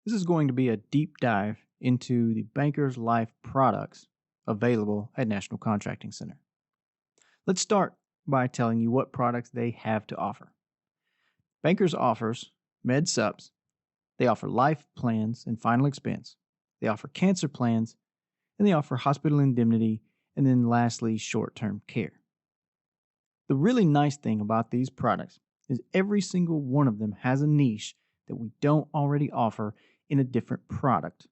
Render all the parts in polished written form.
This is going to be a deep dive into the Bankers Life products available at National Contracting Center. Let's start by telling you what products they have to offer. Bankers offers med subs, they offer life plans and final expense, they offer cancer plans, and they offer hospital indemnity, and then lastly, short-term care. The really nice thing about these products is every single one of them has a niche that we don't already offer in a different product.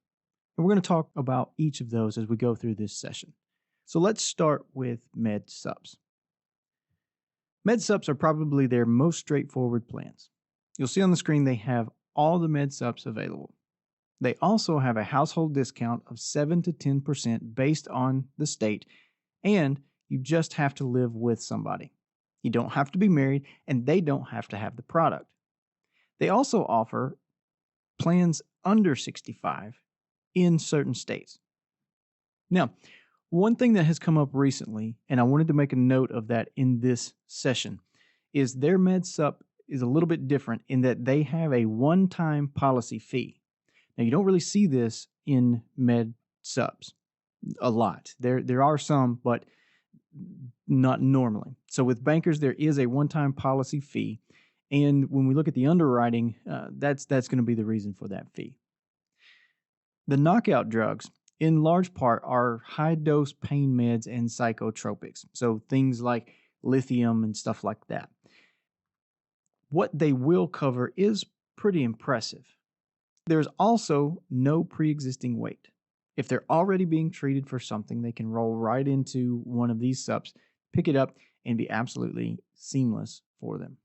And we're going to talk about each of those as we go through this session. So let's start with med subs. Med subs are probably their most straightforward plans. You'll see on the screen they have all the med subs available. They also have a household discount of 7 to 10% based on the state, and you just have to live with somebody. You don't have to be married, and they don't have to have the product. They also offer plans under 65 in certain states. Now, one thing that has come up recently, and I wanted to make a note of that in this session, is their med sup is a little bit different in that they have a one-time policy fee. Now, you don't really see this in med subs a lot. There are some, but not normally. So with Bankers, there is a one-time policy fee. And when we look at the underwriting, that's going to be the reason for that fee. The knockout drugs, in large part, are high-dose pain meds and psychotropics, so things like lithium and stuff like that. What they will cover is pretty impressive. There's also no pre-existing weight. If they're already being treated for something, they can roll right into one of these subs, pick it up, and be absolutely seamless for them.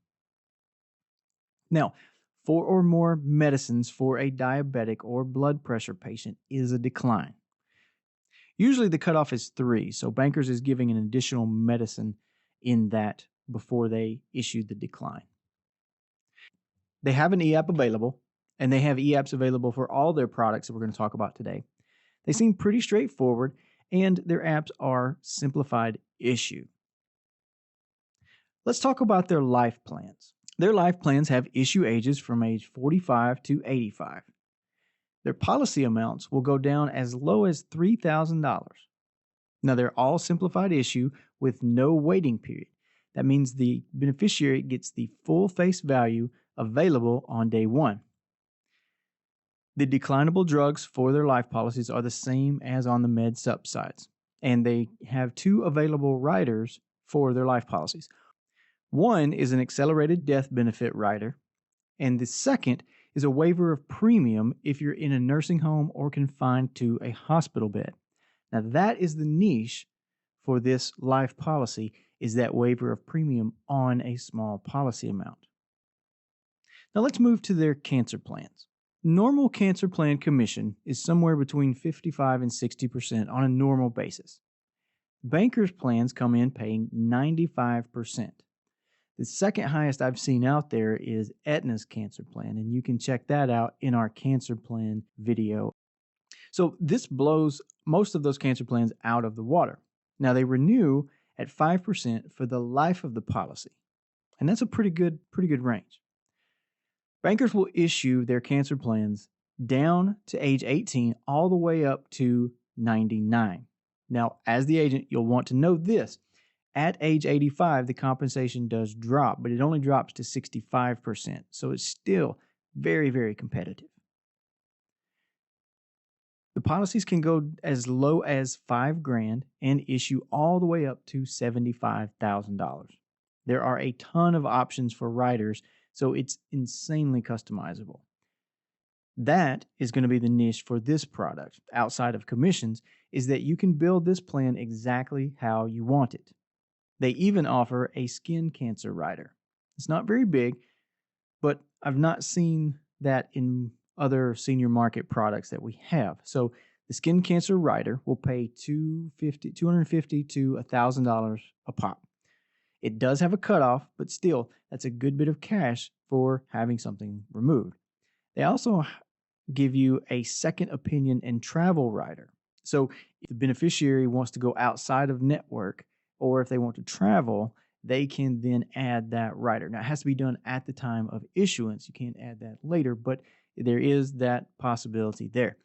Now, 4 or more medicines for a diabetic or blood pressure patient is a decline. Usually the cutoff is 3, so Bankers is giving an additional medicine in that before they issue the decline. They have an e-app available, and they have e-apps available for all their products that we're going to talk about today. They seem pretty straightforward, and their apps are simplified issue. Let's talk about their life plans. Their life plans have issue ages from age 45 to 85. Their policy amounts will go down as low as $3,000. Now, they're all simplified issue with no waiting period. That means the beneficiary gets the full face value available on day one. The declinable drugs for their life policies are the same as on the med sup sides, and they have 2 available riders for their life policies. One is an accelerated death benefit rider, and the second is a waiver of premium if you're in a nursing home or confined to a hospital bed. Now, that is the niche for this life policy, is that waiver of premium on a small policy amount. Now, let's move to their cancer plans. Normal cancer plan commission is somewhere between 55 and 60% on a normal basis. Bankers plans come in paying 95%. The second highest I've seen out there is Aetna's cancer plan, and you can check that out in our cancer plan video. So this blows most of those cancer plans out of the water. Now, they renew at 5% for the life of the policy, and that's a pretty good range. Bankers will issue their cancer plans down to age 18 all the way up to 99. Now, as the agent, you'll want to know this. At age 85, the compensation does drop, but it only drops to 65%. So it's still very, very competitive. The policies can go as low as $5,000 and issue all the way up to $75,000. There are a ton of options for riders, so it's insanely customizable. That is going to be the niche for this product, outside of commissions, is that you can build this plan exactly how you want it. They even offer a skin cancer rider. It's not very big, but I've not seen that in other senior market products that we have. So the skin cancer rider will pay $250 to $1,000 a pop. It does have a cutoff, but still, that's a good bit of cash for having something removed. They also give you a second opinion and travel rider. So if the beneficiary wants to go outside of network, or if they want to travel, they can then add that rider. Now, it has to be done at the time of issuance. You can't add that later, but there is that possibility there.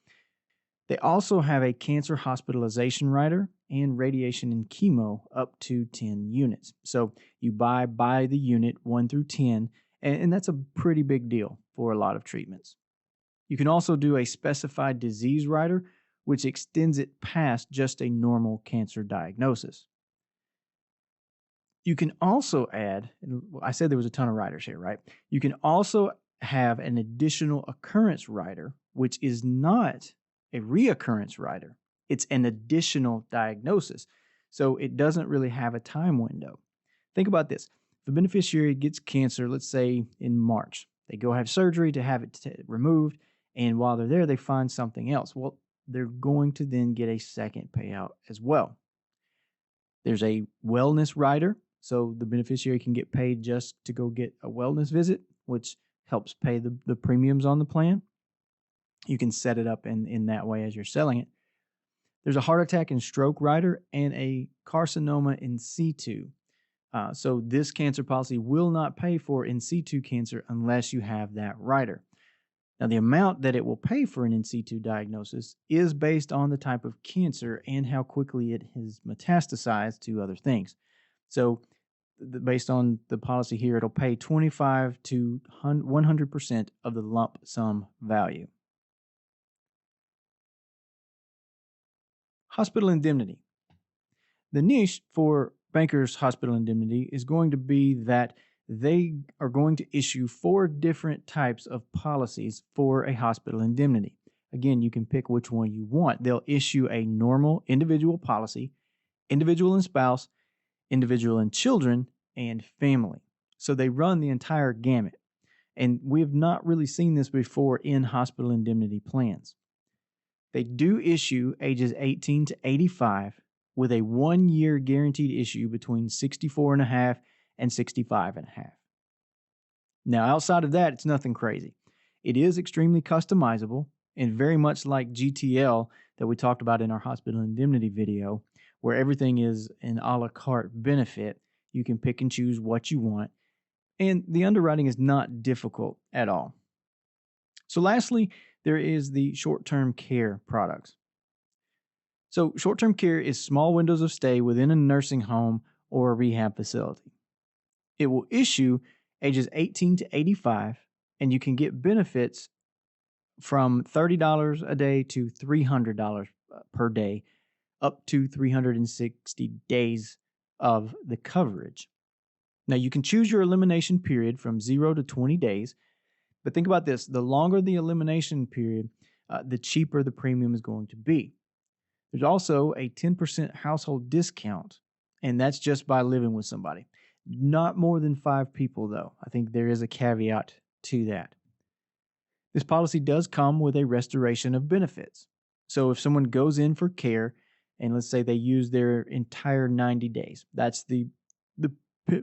They also have a cancer hospitalization rider and radiation and chemo up to 10 units. So you buy by the unit 1 through 10, and that's a pretty big deal for a lot of treatments. You can also do a specified disease rider, which extends it past just a normal cancer diagnosis. You can also add, I said there was a ton of riders here, right? You can also have an additional occurrence rider, which is not a reoccurrence rider. It's an additional diagnosis. So it doesn't really have a time window. Think about this. If a beneficiary gets cancer, let's say in March, they go have surgery to have it removed, and while they're there, they find something else. Well, they're going to then get a second payout as well. There's a wellness rider, so the beneficiary can get paid just to go get a wellness visit, which helps pay the premiums on the plan. You can set it up in that way as you're selling it. There's a heart attack and stroke rider and a carcinoma in situ. So this cancer policy will not pay for in situ cancer unless you have that rider. Now, the amount that it will pay for an in situ diagnosis is based on the type of cancer and how quickly it has metastasized to other things. So based on the policy here, it'll pay 25 to 100% of the lump sum value. Hospital indemnity. The niche for Bankers Hospital Indemnity is going to be that they are going to issue 4 different types of policies for a hospital indemnity. Again, you can pick which one you want. They'll issue a normal individual policy, individual and spouse, individual and children, and family. So they run the entire gamut. And we have not really seen this before in hospital indemnity plans. They do issue ages 18 to 85 with a 1-year guaranteed issue between 64.5 and 65.5. Now, outside of that, it's nothing crazy. It is extremely customizable and very much like GTL that we talked about in our hospital indemnity video, where everything is an a la carte benefit. You can pick and choose what you want, and the underwriting is not difficult at all. So lastly, there is the short-term care products. So short-term care is small windows of stay within a nursing home or a rehab facility. It will issue ages 18 to 85, and you can get benefits from $30 a day to $300 per day, up to 360 days of the coverage. Now, you can choose your elimination period from 0 to 20 days, but think about this. The longer the elimination period, the cheaper the premium is going to be. There's also a 10% household discount, and that's just by living with somebody. Not more than 5 people, though. I think there is a caveat to that. This policy does come with a restoration of benefits. So if someone goes in for care, and let's say they use their entire 90 days, that's the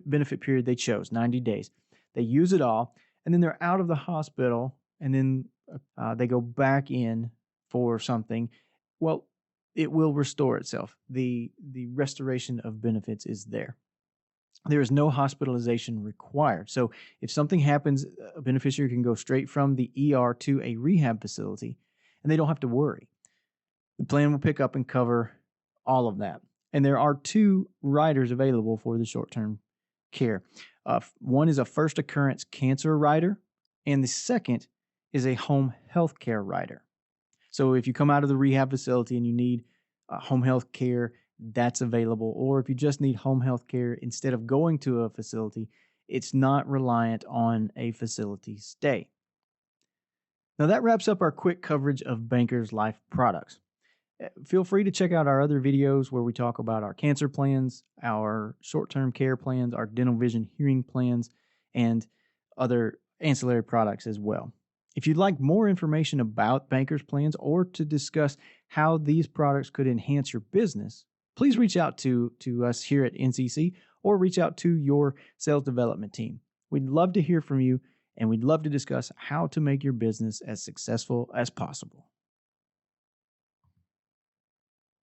benefit period they chose, 90 days. They use it all, and then they're out of the hospital, and then they go back in for something. Well, it will restore itself. The restoration of benefits is there. There is no hospitalization required. So if something happens, a beneficiary can go straight from the ER to a rehab facility, and they don't have to worry. The plan will pick up and cover all of that. And there are 2 riders available for the short-term care. One is a first occurrence cancer rider, and the second is a home health care rider. So if you come out of the rehab facility and you need home health care, that's available. Or if you just need home health care instead of going to a facility, it's not reliant on a facility stay. Now that wraps up our quick coverage of Bankers Life products. Feel free to check out our other videos where we talk about our cancer plans, our short-term care plans, our dental vision hearing plans, and other ancillary products as well. If you'd like more information about Bankers plans or to discuss how these products could enhance your business, please reach out to us here at NCC or reach out to your sales development team. We'd love to hear from you, and we'd love to discuss how to make your business as successful as possible.